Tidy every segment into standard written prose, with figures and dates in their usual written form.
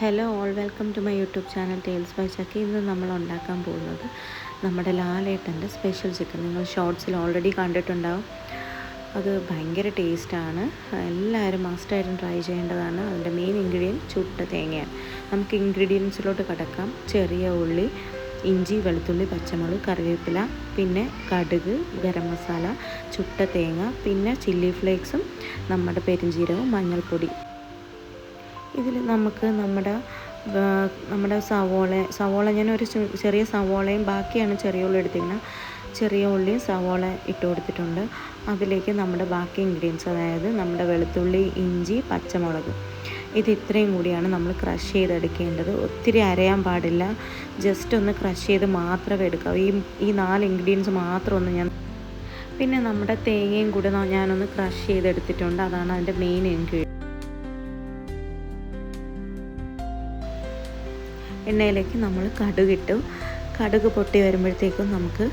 Hello all welcome to my YouTube channel tales by Chakki. ഇന്ന് നമ്മൾ ഉണ്ടാക്കാൻ പോകുന്നത് നമ്മുടെ ലാലേട്ടൻ്റെ സ്പെഷ്യൽ ചിക്കൻ. നിങ്ങൾ ഷോർട്സിൽ ഓൾറെഡി കണ്ടിട്ടുണ്ടാവും. അത് ഭയങ്കര ടേസ്റ്റാണ്. എല്ലാവരും മസ്റ്റായിട്ടും ട്രൈ ചെയ്യേണ്ടതാണ്. അതിൻ്റെ മെയിൻ ഇൻഗ്രീഡിയൻറ്റ് ചുട്ട തേങ്ങയാണ്. നമുക്ക് ഇൻഗ്രീഡിയൻസിലോട്ട് കിടക്കാം. ചെറിയ ഉള്ളി, ഇഞ്ചി, വെളുത്തുള്ളി, പച്ചമുളക്, കറിവേപ്പില, പിന്നെ കടുക്, ഗരം മസാല, ചുട്ട തേങ്ങ, പിന്നെ ചില്ലി ഫ്ലേക്സും നമ്മുടെ പെരുംജീരകവും മഞ്ഞൾപ്പൊടി. ഇതിൽ നമുക്ക് നമ്മുടെ സവോള ഞാനൊരു ചെറിയ സവോളയും ബാക്കിയാണ് ചെറിയ ഉള്ളി എടുത്തിരിക്കുന്നത്. ചെറിയ ഉള്ളിയും സവോള ഇട്ട് കൊടുത്തിട്ടുണ്ട്. അതിലേക്ക് നമ്മുടെ ബാക്കി ഇൻഗ്രീഡിയൻസ്, അതായത് നമ്മുടെ വെളുത്തുള്ളി, ഇഞ്ചി, പച്ചമുളക്, ഇത് ഇത്രയും കൂടിയാണ് നമ്മൾ ക്രഷ് ചെയ്തെടുക്കേണ്ടത്. ഒത്തിരി അരയാൻ പാടില്ല. ജസ്റ്റ് ഒന്ന് ക്രഷ് ചെയ്ത് മാത്രമേ എടുക്കാവൂ. ഈ 4 ഇൻഗ്രീഡിയൻസ് മാത്രം ഒന്ന് പിന്നെ നമ്മുടെ തേങ്ങയും കൂടെ ഞാനൊന്ന് ക്രഷ് ചെയ്തെടുത്തിട്ടുണ്ട്. അതാണ് അതിൻ്റെ മെയിൻ ഇൻഗ്രീഡിയൻറ്റ്. എണ്ണയിലേക്ക് നമ്മൾ കടുക് പൊട്ടി വരുമ്പോഴത്തേക്കും നമുക്ക്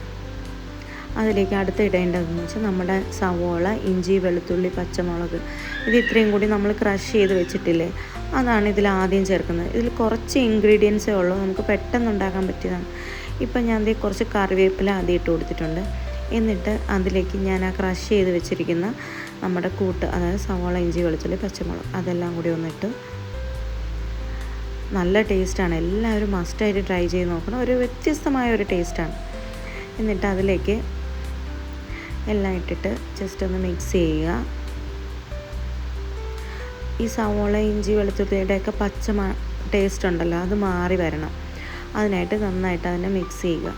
അതിലേക്ക് അടുത്ത് ഇടേണ്ടതെന്ന് വെച്ചാൽ നമ്മുടെ സവോള, ഇഞ്ചി, വെളുത്തുള്ളി, പച്ചമുളക്, ഇത് ഇത്രയും കൂടി നമ്മൾ ക്രഷ് ചെയ്ത് വെച്ചിട്ടില്ലേ, അതാണ് ഇതിൽ ആദ്യം ചേർക്കുന്നത്. ഇതിൽ കുറച്ച് ഇൻഗ്രീഡിയൻസേ ഉള്ളൂ, നമുക്ക് പെട്ടെന്ന് ഉണ്ടാക്കാൻ പറ്റിയതാണ്. ഇപ്പം ഞാൻ കുറച്ച് കറിവേപ്പില ആദ്യം ഇട്ട് കൊടുത്തിട്ടുണ്ട്. എന്നിട്ട് അതിലേക്ക് ഞാൻ ആ ക്രഷ് ചെയ്ത് വെച്ചിരിക്കുന്ന നമ്മുടെ കൂട്ട്, അതായത് സവോള, ഇഞ്ചി, വെളുത്തുള്ളി, പച്ചമുളക്, അതെല്ലാം കൂടി ഒന്നിട്ട് നല്ല ടേസ്റ്റാണ്. എല്ലാവരും മസ്റ്റായിട്ട് ട്രൈ ചെയ്ത് നോക്കണം. ഒരു വ്യത്യസ്തമായ ഒരു ടേസ്റ്റാണ്. എന്നിട്ട് അതിലേക്ക് എല്ലാം ഇട്ടിട്ട് ജസ്റ്റ് ഒന്ന് മിക്സ് ചെയ്യുക. ഈ സവോള, ഇഞ്ചി, വെളുത്തുള്ളിയുടെയൊക്കെ ടേസ്റ്റ് ഉണ്ടല്ലോ, അത് മാറി വരണം. അതിനായിട്ട് നന്നായിട്ട് അതിനെ മിക്സ് ചെയ്യുക.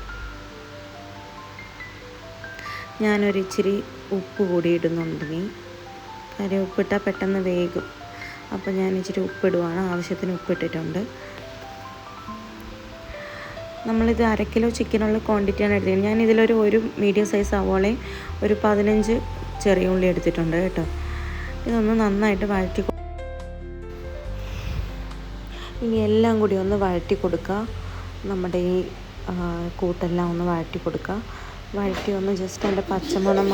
ഞാനൊരു ഇച്ചിരി ഉപ്പ് കൂടി ഇടുന്നുണ്ട്. കാര്യം ഉപ്പിട്ടാൽ പെട്ടെന്ന് വേകും. അപ്പോൾ ഞാൻ ഇച്ചിരി ഉപ്പിടുവാണ്. ആവശ്യത്തിന് ഉപ്പിട്ടിട്ടുണ്ട്. നമ്മളിത് 1/2 കിലോ ചിക്കനുള്ള ക്വാണ്ടിറ്റിയാണ് എടുത്തത്. ഞാൻ ഇതിലൊരു മീഡിയം സൈസ് സവോളയും ഒരു 15 ചെറിയ ഉള്ളി എടുത്തിട്ടുണ്ട് കേട്ടോ. ഇതൊന്ന് നന്നായിട്ട് ഇനി എല്ലാം കൂടി ഒന്ന് വഴറ്റി കൊടുക്കുക. നമ്മുടെ ഈ കൂട്ടെല്ലാം ഒന്ന് വഴറ്റി കൊടുക്കുക. വഴറ്റി ഒന്ന് ജസ്റ്റ് അതിൻ്റെ പച്ചമണം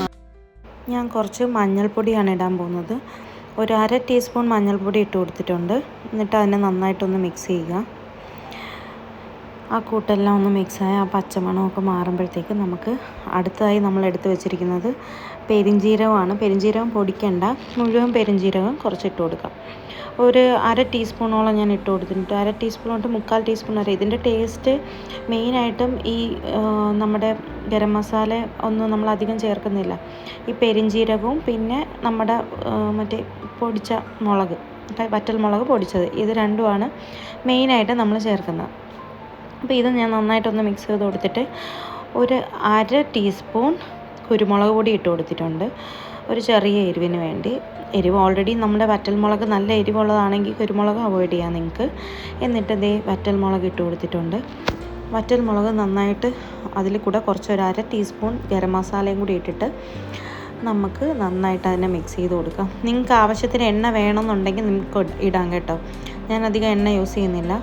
ഞാൻ കുറച്ച് മഞ്ഞൾപ്പൊടിയാണ് ഇടാൻ പോകുന്നത്. ഒരു 1/2 ടീസ്പൂൺ മഞ്ഞൾപ്പൊടി ഇട്ട് കൊടുത്തിട്ടുണ്ട്. എന്നിട്ട് അതിനെ നന്നായിട്ടൊന്ന് മിക്സ് ചെയ്യുക. ആ കൂട്ടെല്ലാം ഒന്ന് മിക്സായി ആ പച്ചമണമൊക്കെ മാറുമ്പോഴത്തേക്ക് നമുക്ക് അടുത്തതായി നമ്മൾ എടുത്ത് വെച്ചിരിക്കുന്നത് പെരുംജീരകമാണ്. പെരുംജീരകം പൊടിക്കണ്ട, മുഴുവൻ പെരുംജീരകം കുറച്ചിട്ട് കൊടുക്കാം. ഒരു 1/2 ടീസ്പൂണോളം ഞാൻ ഇട്ട് കൊടുത്തിട്ടുണ്ട്. 1/2 ടീസ്പൂൺ തൊട്ട് 1/4 ടീസ്പൂൺ വരെ. ഇതിൻ്റെ ടേസ്റ്റ് മെയിനായിട്ടും ഈ നമ്മുടെ ഗരം മസാല ഒന്നും നമ്മൾ അധികം ചേർക്കുന്നില്ല. ഈ പെരുംജീരകവും പിന്നെ നമ്മുടെ മറ്റേ പൊടിച്ച മുളക്, വറ്റൽ മുളക് പൊടിച്ചത്, ഇത് രണ്ടുമാണ് മെയിനായിട്ട് നമ്മൾ ചേർക്കുന്നത്. അപ്പോൾ ഇത് ഞാൻ നന്നായിട്ടൊന്ന് മിക്സ് ചെയ്ത് കൊടുത്തിട്ട് ഒരു 1/2 ടീസ്പൂൺ കുരുമുളക് പൊടി ഇട്ട് കൊടുത്തിട്ടുണ്ട്. ഒരു ചെറിയ എരിവിന് വേണ്ടി. എരിവ് ഓൾറെഡി നമ്മുടെ വറ്റൽമുളക് നല്ല എരിവുള്ളതാണെങ്കിൽ കുരുമുളക് അവോയ്ഡ് ചെയ്യാം നിങ്ങൾക്ക്. എന്നിട്ട് വറ്റൽമുളക് ഇട്ട് കൊടുത്തിട്ടുണ്ട്. വറ്റൽമുളക് നന്നായിട്ട് അതിൽ കൂടെ ഒരു 1/2 ടീസ്പൂൺ ഗരം മസാലയും കൂടി ഇട്ടിട്ട് നമുക്ക് നന്നായിട്ട് അതിനെ മിക്സ് ചെയ്ത് കൊടുക്കാം. നിങ്ങൾക്ക് ആവശ്യത്തിന് എണ്ണ വേണമെന്നുണ്ടെങ്കിൽ നിങ്ങൾക്ക് ഇടാം കേട്ടോ. ഞാൻ അധികം എണ്ണ യൂസ് ചെയ്യുന്നില്ല.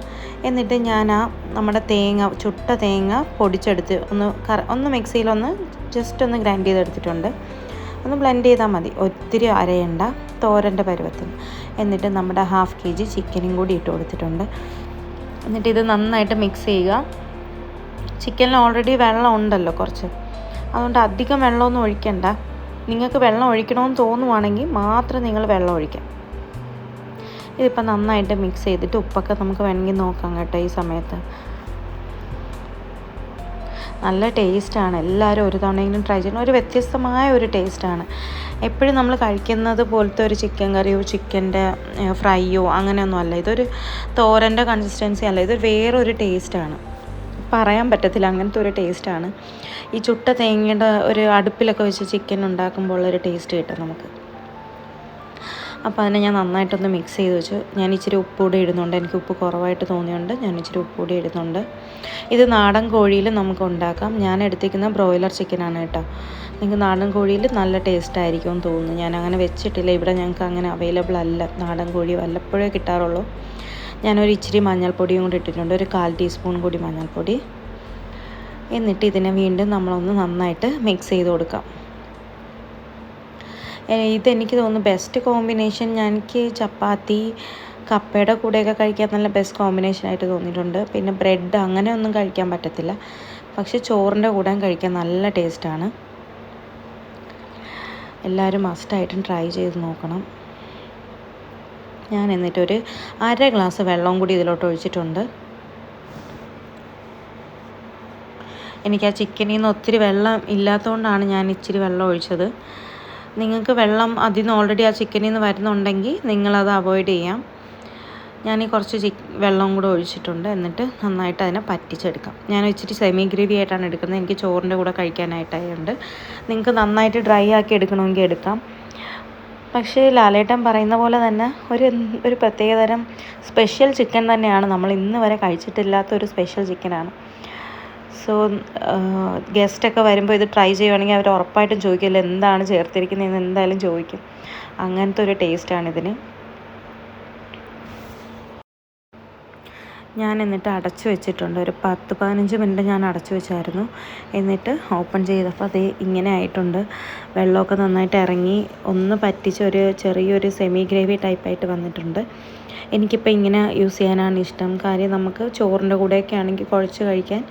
എന്നിട്ട് ഞാൻ നമ്മുടെ ചുട്ട തേങ്ങ പൊടിച്ചെടുത്ത് ഒന്ന് മിക്സിയിലൊന്ന് ജസ്റ്റ് ഒന്ന് ഗ്രൈൻഡ് ചെയ്തെടുത്തിട്ടുണ്ട്. ഒന്ന് ബ്ലെൻഡ് ചെയ്താൽ മതി, ഒത്തിരി അരയണ്ട, തോരൻ്റെ പരുവത്തിന്. എന്നിട്ട് നമ്മുടെ 1/2 kg ചിക്കനും കൂടി ഇട്ട് കൊടുത്തിട്ടുണ്ട്. എന്നിട്ട് ഇത് നന്നായിട്ട് മിക്സ് ചെയ്യുക. ചിക്കനിൽ ഓൾറെഡി വെള്ളം ഉണ്ടല്ലോ കുറച്ച്, അതുകൊണ്ട് അധികം വെള്ളമൊന്നും ഒഴിക്കണ്ട. നിങ്ങൾക്ക് വെള്ളം ഒഴിക്കണമെന്ന് തോന്നുവാണെങ്കിൽ മാത്രം നിങ്ങൾ വെള്ളം ഒഴിക്കാം. ഇതിപ്പോൾ നന്നായിട്ട് മിക്സ് ചെയ്തിട്ട് ഉപ്പൊക്കെ നമുക്ക് വേണമെങ്കിൽ നോക്കാം കേട്ടോ. ഈ സമയത്ത് നല്ല ടേസ്റ്റാണ്. എല്ലാവരും ഒരു തവണയെങ്കിലും ട്രൈ ചെയ്യണം. ഒരു വ്യത്യസ്തമായ ഒരു ടേസ്റ്റാണ്. എപ്പോഴും നമ്മൾ കഴിക്കുന്നത് പോലത്തെ ഒരു ചിക്കൻ കറിയോ ചിക്കൻ്റെ ഫ്രൈയോ അങ്ങനെയൊന്നും അല്ല. ഇതൊരു തോരൻ്റെ കൺസിസ്റ്റൻസി അല്ല, ഇത് വേറൊരു ടേസ്റ്റാണ്. പറയാൻ പറ്റത്തില്ല, അങ്ങനത്തെ ഒരു ടേസ്റ്റാണ്. ഈ ചുട്ട തേങ്ങയുടെ ഒരു അടുപ്പിലൊക്കെ വെച്ച് ചിക്കൻ ഉണ്ടാക്കുമ്പോൾ ഉള്ളൊരു ടേസ്റ്റ് കിട്ടും നമുക്ക്. അപ്പോൾ അതിനെ ഞാൻ നന്നായിട്ടൊന്ന് മിക്സ് ചെയ്ത് വെച്ചു. ഞാൻ ഇച്ചിരി ഉപ്പ് കൂടി ഇടുന്നുണ്ട്. എനിക്ക് ഉപ്പ് കുറവായിട്ട് തോന്നിയുണ്ട് ഞാൻ ഇച്ചിരി ഉപ്പ് കൂടി ഇടുന്നുണ്ട്. ഇത് നാടൻ കോഴിയിൽ നമുക്ക് ഉണ്ടാക്കാം. ഞാൻ എടുത്തിരിക്കുന്ന ബ്രോയിലർ ചിക്കനാണ് കേട്ടോ. നിങ്ങൾക്ക് നാടൻ കോഴിയിൽ നല്ല ടേസ്റ്റ് ആയിരിക്കും എന്ന് തോന്നുന്നു. ഞാൻ അങ്ങനെ വെച്ചിട്ടില്ല. ഇവിടെ ഞങ്ങൾക്ക് അങ്ങനെ അവൈലബിൾ അല്ല. നാടൻ കോഴി വല്ലപ്പോഴേ കിട്ടാറുള്ളൂ. ഞാനൊരു ഇച്ചിരി മഞ്ഞൾപ്പൊടിയും കൂടി ഇട്ടിട്ടുണ്ട്, ഒരു 1/4 ടീസ്പൂൺ കൂടി മഞ്ഞൾപ്പൊടി. എന്നിട്ട് ഇതിനെ വീണ്ടും നമ്മളൊന്ന് നന്നായിട്ട് മിക്സ് ചെയ്ത് കൊടുക്കാം. ഇതെനിക്ക് തോന്നുന്നു ബെസ്റ്റ് കോമ്പിനേഷൻ. എനിക്ക് ചപ്പാത്തി, കപ്പയുടെ കൂടെയൊക്കെ കഴിക്കാൻ നല്ല ബെസ്റ്റ് കോമ്പിനേഷനായിട്ട് തോന്നിയിട്ടുണ്ട്. പിന്നെ ബ്രെഡ് അങ്ങനെയൊന്നും കഴിക്കാൻ പറ്റത്തില്ല, പക്ഷേ ചോറിൻ്റെ കൂടെ കഴിക്കാൻ നല്ല ടേസ്റ്റാണ്. എല്ലാവരും മസ്റ്റായിട്ടും ട്രൈ ചെയ്ത് നോക്കണം. ഞാൻ എന്നിട്ടൊരു 1/2 ഗ്ലാസ് വെള്ളവും കൂടി ഇതിലോട്ട് ഒഴിച്ചിട്ടുണ്ട്. എനിക്ക് ആ ചിക്കനിൽ നിന്ന് ഒത്തിരി വെള്ളം ഇല്ലാത്തതുകൊണ്ടാണ് ഞാൻ ഇച്ചിരി വെള്ളം ഒഴിച്ചത്. നിങ്ങൾക്ക് വെള്ളം അതിൽ നിന്ന് ഓൾറെഡി ആ ചിക്കനിൽ നിന്ന് വരുന്നുണ്ടെങ്കിൽ നിങ്ങളത് അവോയ്ഡ് ചെയ്യാം. ഞാൻ കുറച്ച് വെള്ളവും കൂടെ ഒഴിച്ചിട്ടുണ്ട്. എന്നിട്ട് നന്നായിട്ട് അതിനെ പറ്റിച്ചെടുക്കാം. ഞാൻ ഇച്ചിരി സെമി ഗ്രേവി ആയിട്ടാണ് എടുക്കുന്നത്, എനിക്ക് ചോറിൻ്റെ കൂടെ കഴിക്കാനായിട്ടായതുകൊണ്ട്. നിങ്ങൾക്ക് നന്നായിട്ട് ഡ്രൈ ആക്കി എടുക്കണമെങ്കിൽ എടുക്കാം. പക്ഷേ ലാലേട്ടൻ പറയുന്ന പോലെ തന്നെ ഒരു പ്രത്യേകതരം സ്പെഷ്യൽ ചിക്കൻ തന്നെയാണ്. നമ്മൾ ഇന്ന് വരെ കഴിച്ചിട്ടില്ലാത്തൊരു സ്പെഷ്യൽ ചിക്കനാണ്. സോ ഗസ്റ്റൊക്കെ വരുമ്പോൾ ഇത് ട്രൈ ചെയ്യുവാണെങ്കിൽ അവർ ഉറപ്പായിട്ടും ചോദിക്കില്ല എന്താണ് ചേർത്തിരിക്കുന്നതെന്ന് എന്തായാലും ചോദിക്കും. അങ്ങനത്തെ ഒരു ടേസ്റ്റാണിതിന്. ഞാൻ എന്നിട്ട് അടച്ചു വെച്ചിട്ടുണ്ട്. ഒരു 10-15 മിനിറ്റ് ഞാൻ അടച്ചു വെച്ചായിരുന്നു. എന്നിട്ട് ഓപ്പൺ ചെയ്തപ്പോൾ അത് ഇങ്ങനെ ആയിട്ടുണ്ട്. വെള്ളമൊക്കെ നന്നായിട്ട് ഇറങ്ങി ഒന്ന് പറ്റിച്ച് ചെറിയൊരു സെമി ഗ്രേവി ടൈപ്പായിട്ട് വന്നിട്ടുണ്ട്. എനിക്കിപ്പോൾ ഇങ്ങനെ യൂസ് ചെയ്യാനാണ് ഇഷ്ടം. കാര്യം നമുക്ക് ചോറിൻ്റെ കൂടെയൊക്കെ ആണെങ്കിൽ കുഴച്ച് കഴിക്കാൻ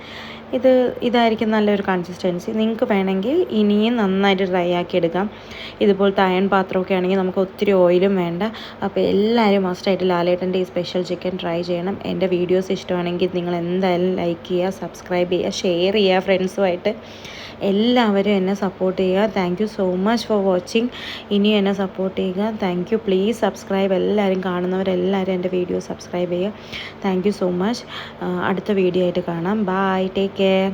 ഇതായിരിക്കും നല്ലൊരു കൺസിസ്റ്റൻസി. നിങ്ങൾക്ക് വേണമെങ്കിൽ ഇനിയും നന്നായിട്ട് ഡ്രൈ ആക്കി എടുക്കാം. ഇതുപോലത്തെ അയൺ പാത്രമൊക്കെ ആണെങ്കിൽ നമുക്ക് ഒത്തിരി ഓയിലും വേണ്ട. അപ്പോൾ എല്ലാവരും മസ്റ്റായിട്ട് ലാലേട്ടൻ്റെ ഈ സ്പെഷ്യൽ ചിക്കൻ ട്രൈ ചെയ്യണം. എൻ്റെ വീഡിയോസ് ഇഷ്ടമാണെങ്കിൽ നിങ്ങൾ എന്തായാലും ലൈക്ക് ചെയ്യുക, സബ്സ്ക്രൈബ് ചെയ്യുക, ഷെയർ ചെയ്യുക ഫ്രണ്ട്സുമായിട്ട്. എല്ലാവരും എന്നെ സപ്പോർട്ട് ചെയ്യുക. Thank you so much for watching. ഇനിയും എന്നെ സപ്പോർട്ട് ചെയ്യുക. Thank you. Please subscribe. എല്ലാവരും കാണുന്നവരെല്ലാവരും എൻ്റെ വീഡിയോ സബ്സ്ക്രൈബ് ചെയ്യുക. Thank you so much. അടുത്ത വീഡിയോ ആയിട്ട് കാണാം. ബൈ. Take care.